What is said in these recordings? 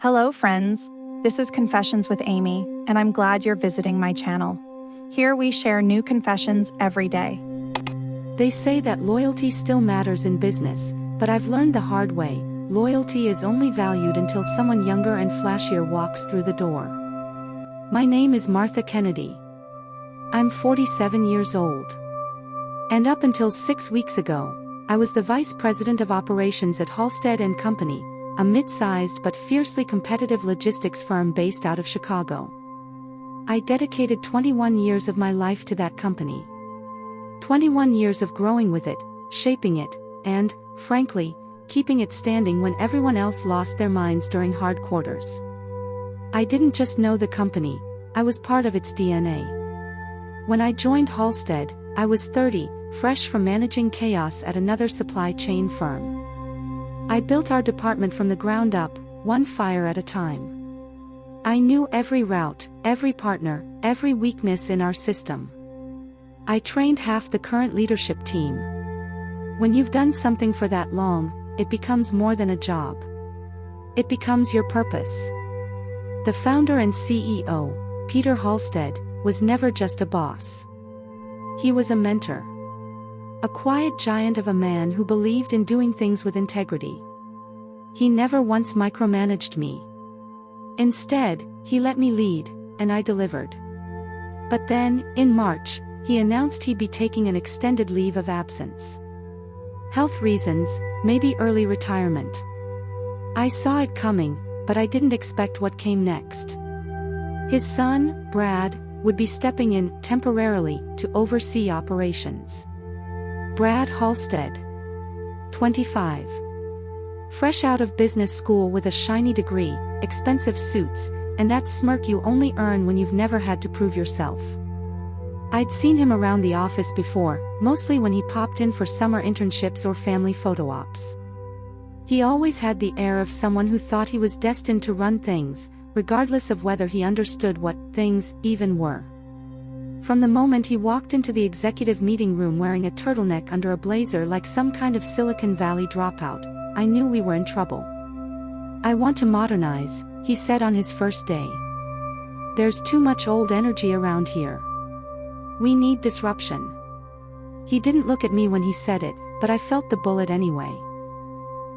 Hello, friends. This is Confessions with Amy, and I'm glad you're visiting my channel. Here we share new confessions every day. They say that loyalty still matters in business, but I've learned the hard way. Loyalty is only valued until someone younger and flashier walks through the door. My name is Martha Kennedy. I'm 47 years old. And up until 6 weeks ago, I was the Vice President of Operations at Halstead & Company, a mid-sized but fiercely competitive logistics firm based out of Chicago. I dedicated 21 years of my life to that company. 21 years of growing with it, shaping it, and, frankly, keeping it standing when everyone else lost their minds during hard quarters. I didn't just know the company, I was part of its DNA. When I joined Halstead, I was 30, fresh from managing chaos at another supply chain firm. I built our department from the ground up, one fire at a time. I knew every route, every partner, every weakness in our system. I trained half the current leadership team. When you've done something for that long, it becomes more than a job. It becomes your purpose. The founder and CEO, Peter Halstead, was never just a boss. He was a mentor. A quiet giant of a man who believed in doing things with integrity. He never once micromanaged me. Instead, he let me lead, and I delivered. But then, in March, he announced he'd be taking an extended leave of absence. Health reasons, maybe early retirement. I saw it coming, but I didn't expect what came next. His son, Brad, would be stepping in, temporarily, to oversee operations. Brad Halstead. 25. Fresh out of business school with a shiny degree, expensive suits, and that smirk you only earn when you've never had to prove yourself. I'd seen him around the office before, mostly when he popped in for summer internships or family photo ops. He always had the air of someone who thought he was destined to run things, regardless of whether he understood what things even were. From the moment he walked into the executive meeting room wearing a turtleneck under a blazer like some kind of Silicon Valley dropout, I knew we were in trouble. "I want to modernize," he said on his first day. "There's too much old energy around here. We need disruption." He didn't look at me when he said it, but I felt the bullet anyway.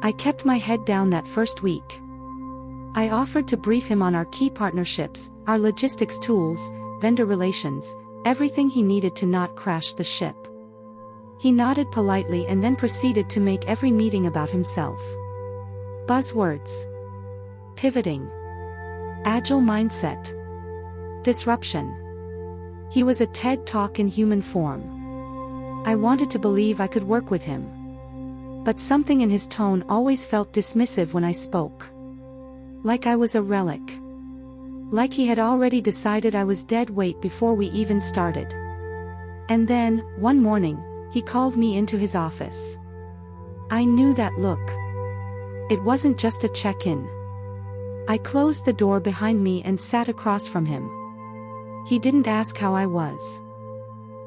I kept my head down that first week. I offered to brief him on our key partnerships, our logistics tools, vendor relations, everything he needed to not crash the ship. He nodded politely and then proceeded to make every meeting about himself. Buzzwords. Pivoting. Agile mindset. Disruption. He was a TED Talk in human form. I wanted to believe I could work with him. But something in his tone always felt dismissive when I spoke. Like I was a relic. Like he had already decided I was dead weight before we even started. And then, one morning, he called me into his office. I knew that look. It wasn't just a check-in. I closed the door behind me and sat across from him. He didn't ask how I was.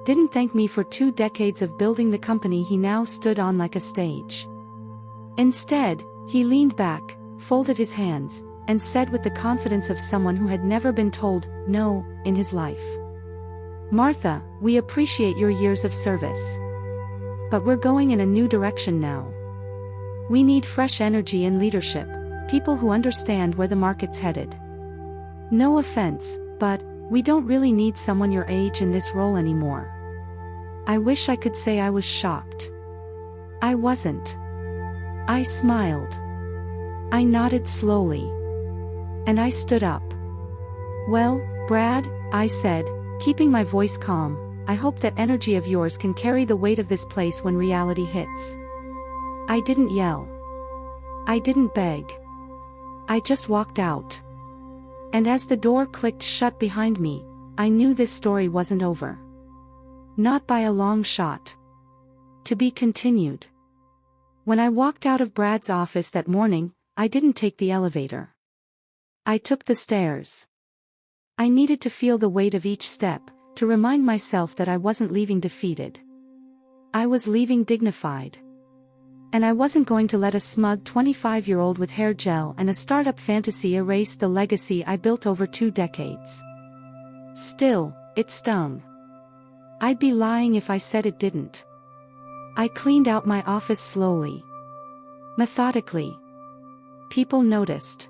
Didn't thank me for 2 decades of building the company he now stood on like a stage. Instead, he leaned back, folded his hands, and said with the confidence of someone who had never been told no in his life, "Martha, we appreciate your years of service. But we're going in a new direction now. We need fresh energy and leadership, people who understand where the market's headed. No offense, but we don't really need someone your age in this role anymore." I wish I could say I was shocked. I wasn't. I smiled. I nodded slowly. And I stood up. "Well, Brad," I said, keeping my voice calm, "I hope that energy of yours can carry the weight of this place when reality hits." I didn't yell. I didn't beg. I just walked out. And as the door clicked shut behind me, I knew this story wasn't over. Not by a long shot. To be continued. When I walked out of Brad's office that morning, I didn't take the elevator. I took the stairs. I needed to feel the weight of each step, to remind myself that I wasn't leaving defeated. I was leaving dignified. And I wasn't going to let a smug 25-year-old with hair gel and a startup fantasy erase the legacy I built over 2 decades. Still, it stung. I'd be lying if I said it didn't. I cleaned out my office slowly. Methodically. People noticed.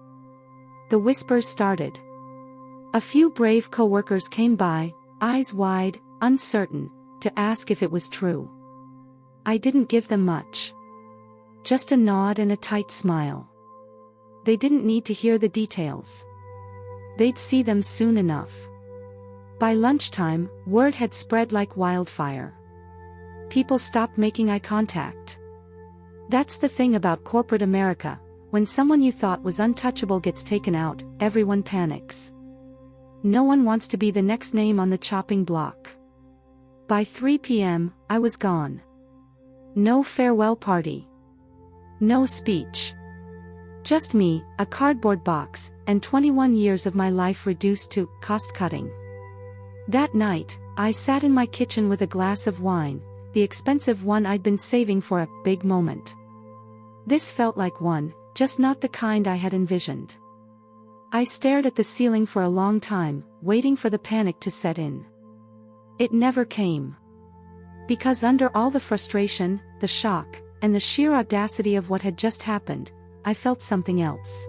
The whispers started. A few brave coworkers came by, eyes wide, uncertain, to ask if it was true. I didn't give them much. Just a nod and a tight smile. They didn't need to hear the details. They'd see them soon enough. By lunchtime, word had spread like wildfire. People stopped making eye contact. That's the thing about corporate America. When someone you thought was untouchable gets taken out, everyone panics. No one wants to be the next name on the chopping block. By 3 p.m., I was gone. No farewell party. No speech. Just me, a cardboard box, and 21 years of my life reduced to cost-cutting. That night, I sat in my kitchen with a glass of wine, the expensive one I'd been saving for a big moment. This felt like one, just not the kind I had envisioned. I stared at the ceiling for a long time, waiting for the panic to set in. It never came. Because under all the frustration, the shock, and the sheer audacity of what had just happened, I felt something else.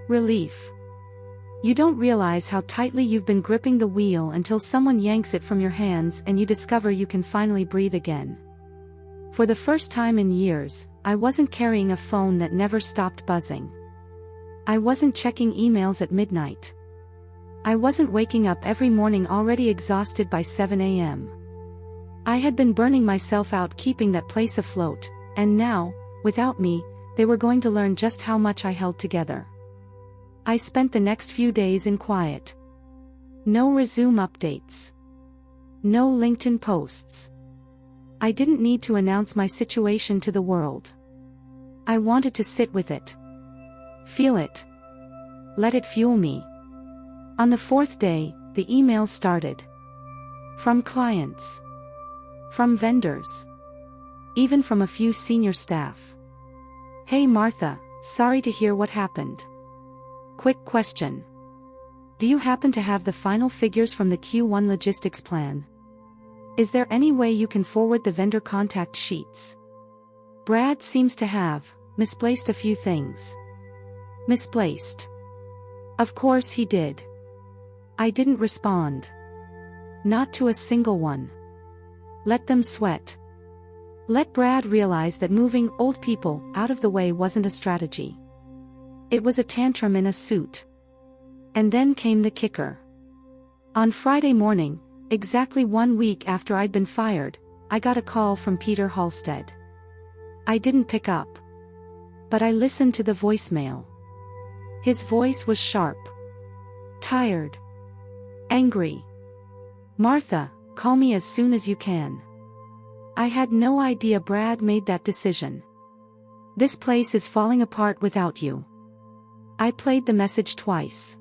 Relief. You don't realize how tightly you've been gripping the wheel until someone yanks it from your hands and you discover you can finally breathe again. For the first time in years, I wasn't carrying a phone that never stopped buzzing. I wasn't checking emails at midnight. I wasn't waking up every morning already exhausted by 7 a.m. I had been burning myself out keeping that place afloat, and now, without me, they were going to learn just how much I held together. I spent the next few days in quiet. No resume updates. No LinkedIn posts. I didn't need to announce my situation to the world. I wanted to sit with it. Feel it. Let it fuel me. On the 4th day, the emails started. From clients. From vendors. Even from a few senior staff. Hey Martha, sorry to hear what happened. Quick question. Do you happen to have the final figures from the Q1 logistics plan? Is there any way you can forward the vendor contact sheets? Brad seems to have misplaced a few things. Misplaced. Of course he did. I didn't respond. Not to a single one. Let them sweat. Let Brad realize that moving old people out of the way wasn't a strategy. It was a tantrum in a suit. And then came the kicker. On Friday morning, exactly 1 week after I'd been fired, I got a call from Peter Halstead. I didn't pick up. But I listened to the voicemail. His voice was sharp. Tired. Angry. Martha, call me as soon as you can. I had no idea Brad made that decision. This place is falling apart without you. I played the message twice.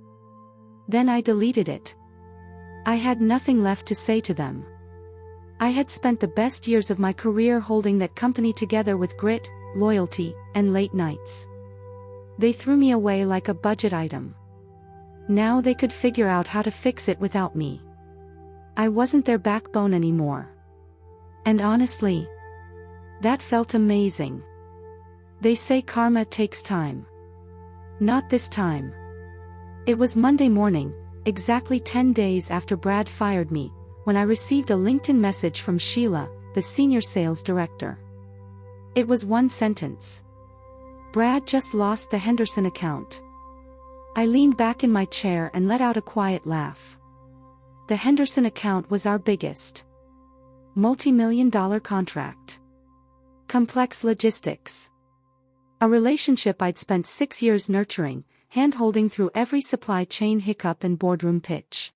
Then I deleted it. I had nothing left to say to them. I had spent the best years of my career holding that company together with grit, loyalty, and late nights. They threw me away like a budget item. Now they could figure out how to fix it without me. I wasn't their backbone anymore. And honestly, that felt amazing. They say karma takes time. Not this time. It was Monday morning, exactly 10 days after Brad fired me, when I received a LinkedIn message from Sheila, the senior sales director. It was one sentence. Brad just lost the Henderson account. I leaned back in my chair and let out a quiet laugh. The Henderson account was our biggest multi-million-dollar contract. Complex logistics. A relationship I'd spent 6 years nurturing, hand-holding through every supply chain hiccup and boardroom pitch.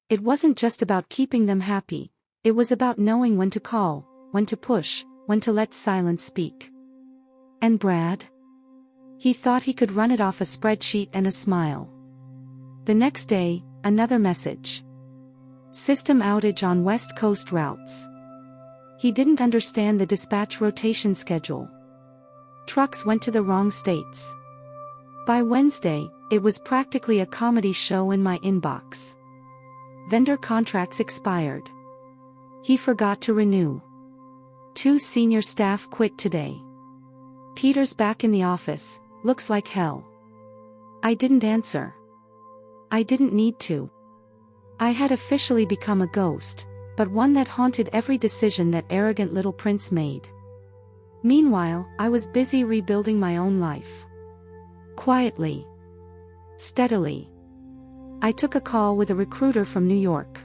It wasn't just about keeping them happy, it was about knowing when to call, when to push, when to let silence speak. And Brad? He thought he could run it off a spreadsheet and a smile. The next day, another message. System outage on West Coast routes. He didn't understand the dispatch rotation schedule. trucks went to the wrong states. By Wednesday, it was practically a comedy show in my inbox. Vendor contracts expired. He forgot to renew. 2 senior staff quit today. Peter's back in the office, looks like hell. I didn't answer. I didn't need to. I had officially become a ghost, but one that haunted every decision that arrogant little prince made. Meanwhile, I was busy rebuilding my own life. Quietly. Steadily. I took a call with a recruiter from New York.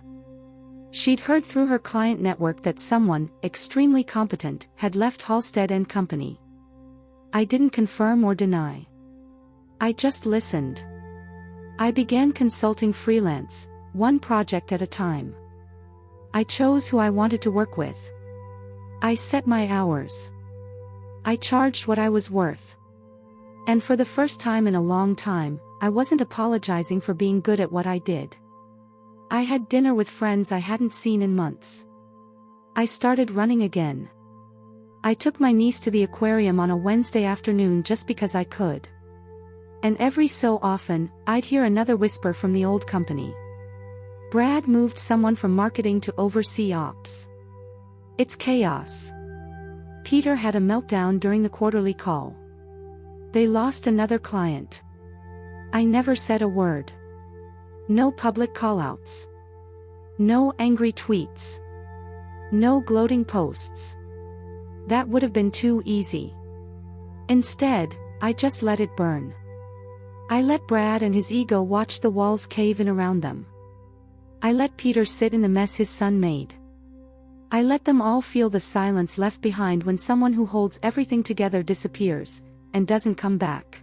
She'd heard through her client network that someone, extremely competent, had left Halstead & Company. I didn't confirm or deny. I just listened. I began consulting freelance, one project at a time. I chose who I wanted to work with. I set my hours. I charged what I was worth. And for the first time in a long time, I wasn't apologizing for being good at what I did. I had dinner with friends I hadn't seen in months. I started running again. I took my niece to the aquarium on a Wednesday afternoon just because I could. And every so often, I'd hear another whisper from the old company. Brad moved someone from marketing to oversee ops. It's chaos. Peter had a meltdown during the quarterly call. They lost another client. I never said a word. No public callouts. No angry tweets. No gloating posts. That would have been too easy. Instead, I just let it burn. I let Brad and his ego watch the walls cave in around them. I let Peter sit in the mess his son made. I let them all feel the silence left behind when someone who holds everything together disappears, and doesn't come back.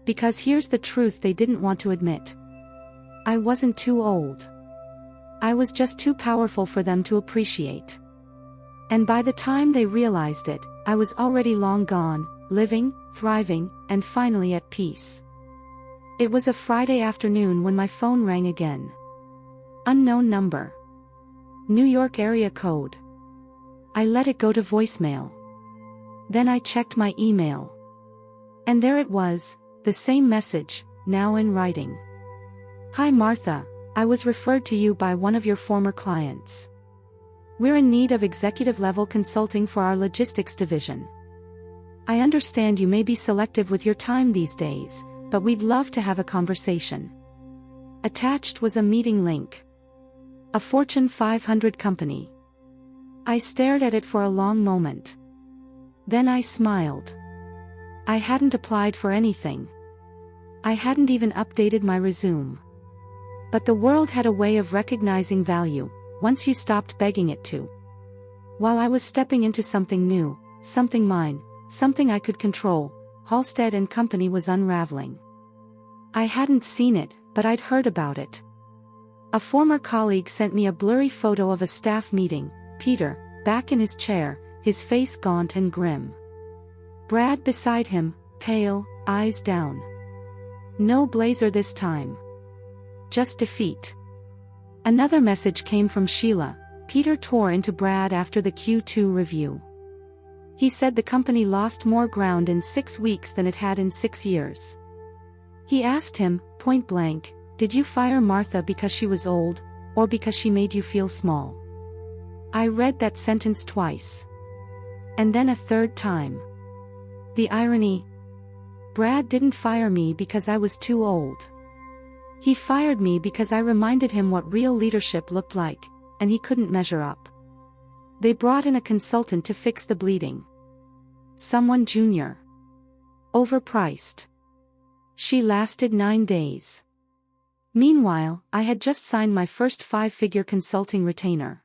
Because here's the truth they didn't want to admit. I wasn't too old. I was just too powerful for them to appreciate. And by the time they realized it, I was already long gone, living, thriving, and finally at peace. It was a Friday afternoon when my phone rang again. Unknown number. New York area code. I let it go to voicemail. Then I checked my email. And there it was, the same message, now in writing. Hi Martha, I was referred to you by one of your former clients. We're in need of executive-level consulting for our logistics division. I understand you may be selective with your time these days, but we'd love to have a conversation. Attached was a meeting link. A Fortune 500 company. I stared at it for a long moment. Then I smiled. I hadn't applied for anything. I hadn't even updated my resume. But the world had a way of recognizing value, once you stopped begging it to. While I was stepping into something new, something mine, something I could control, Halstead & Company was unraveling. I hadn't seen it, but I'd heard about it. A former colleague sent me a blurry photo of a staff meeting, Peter, back in his chair, his face gaunt and grim. Brad beside him, pale, eyes down. No blazer this time. Just defeat. Another message came from Sheila. Peter tore into Brad after the Q2 review. He said the company lost more ground in 6 weeks than it had in 6 years. He asked him, point blank, did you fire Martha because she was old, or because she made you feel small? I read that sentence twice. And then a third time. The irony. Brad didn't fire me because I was too old. He fired me because I reminded him what real leadership looked like, and he couldn't measure up. They brought in a consultant to fix the bleeding. Someone junior. Overpriced. She lasted 9 days. Meanwhile, I had just signed my first 5-figure consulting retainer.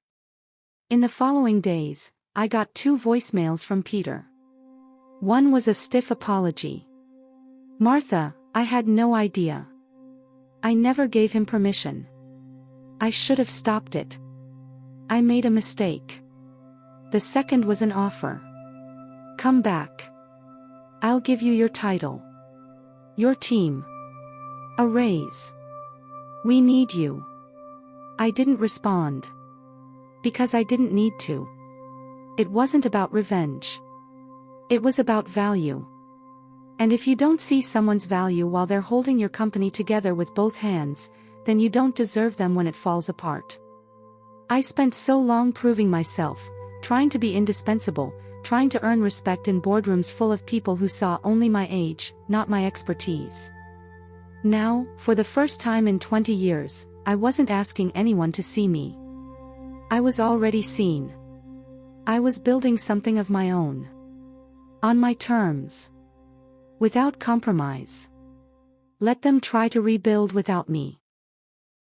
In the following days, I got 2 voicemails from Peter. One was a stiff apology. Martha, I had no idea. I never gave him permission. I should have stopped it. I made a mistake. The second was an offer. Come back. I'll give you your title. Your team. A raise. We need you. I didn't respond. Because I didn't need to. It wasn't about revenge. It was about value. And if you don't see someone's value while they're holding your company together with both hands, then you don't deserve them when it falls apart. I spent so long proving myself, trying to be indispensable, trying to earn respect in boardrooms full of people who saw only my age, not my expertise. Now, for the first time in 20 years, I wasn't asking anyone to see me. I was already seen. I was building something of my own. On my terms. Without compromise. Let them try to rebuild without me.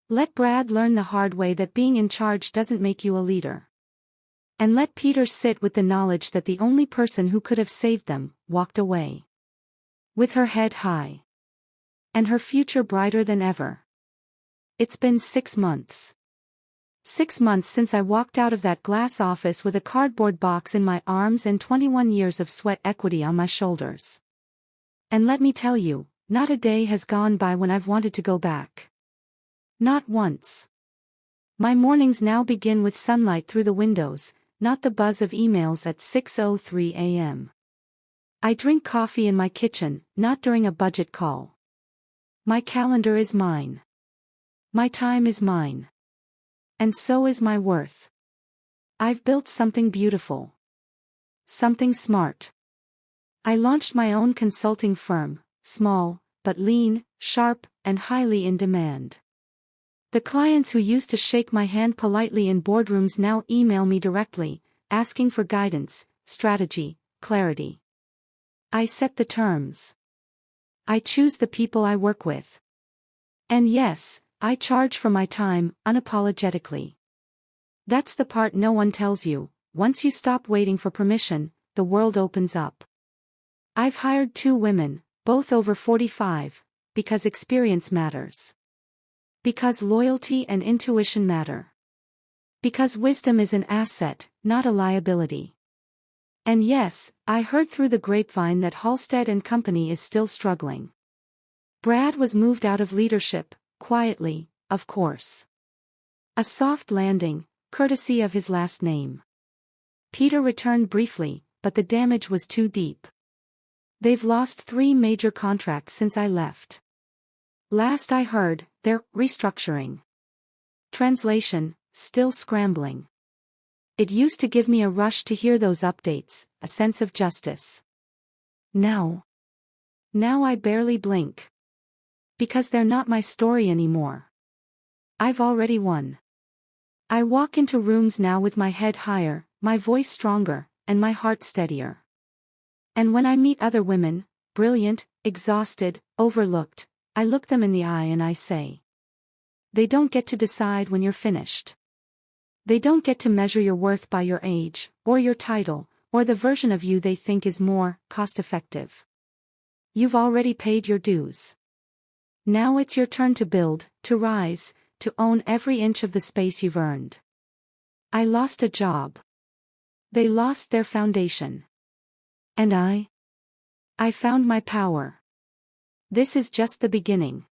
Let Brad learn the hard way that being in charge doesn't make you a leader. And let Peter sit with the knowledge that the only person who could have saved them walked away. With her head high. And her future brighter than ever. It's been 6 months. 6 months since I walked out of that glass office with a cardboard box in my arms and 21 years of sweat equity on my shoulders. And let me tell you, not a day has gone by when I've wanted to go back. Not once. My mornings now begin with sunlight through the windows, not the buzz of emails at 6:03 a.m. I drink coffee in my kitchen, not during a budget call. My calendar is mine. My time is mine. And so is my worth. I've built something beautiful. Something smart. I launched my own consulting firm, small, but lean, sharp, and highly in demand. The clients who used to shake my hand politely in boardrooms now email me directly, asking for guidance, strategy, clarity. I set the terms. I choose the people I work with. And yes, I charge for my time, unapologetically. That's the part no one tells you. Once you stop waiting for permission, the world opens up. I've hired 2 women, both over 45, because experience matters. Because loyalty and intuition matter. Because wisdom is an asset, not a liability. And yes, I heard through the grapevine that Halstead and Company is still struggling. Brad was moved out of leadership, quietly, of course. A soft landing, courtesy of his last name. Peter returned briefly, but the damage was too deep. They've lost 3 major contracts since I left. Last I heard, they're restructuring. Translation, still scrambling. It used to give me a rush to hear those updates, a sense of justice. Now I barely blink. Because they're not my story anymore. I've already won. I walk into rooms now with my head higher, my voice stronger, and my heart steadier. And when I meet other women, brilliant, exhausted, overlooked, I look them in the eye and I say. They don't get to decide when you're finished. They don't get to measure your worth by your age, or your title, or the version of you they think is more cost-effective. You've already paid your dues. Now it's your turn to build, to rise, to own every inch of the space you've earned. I lost a job. They lost their foundation. And I found my power. This is just the beginning.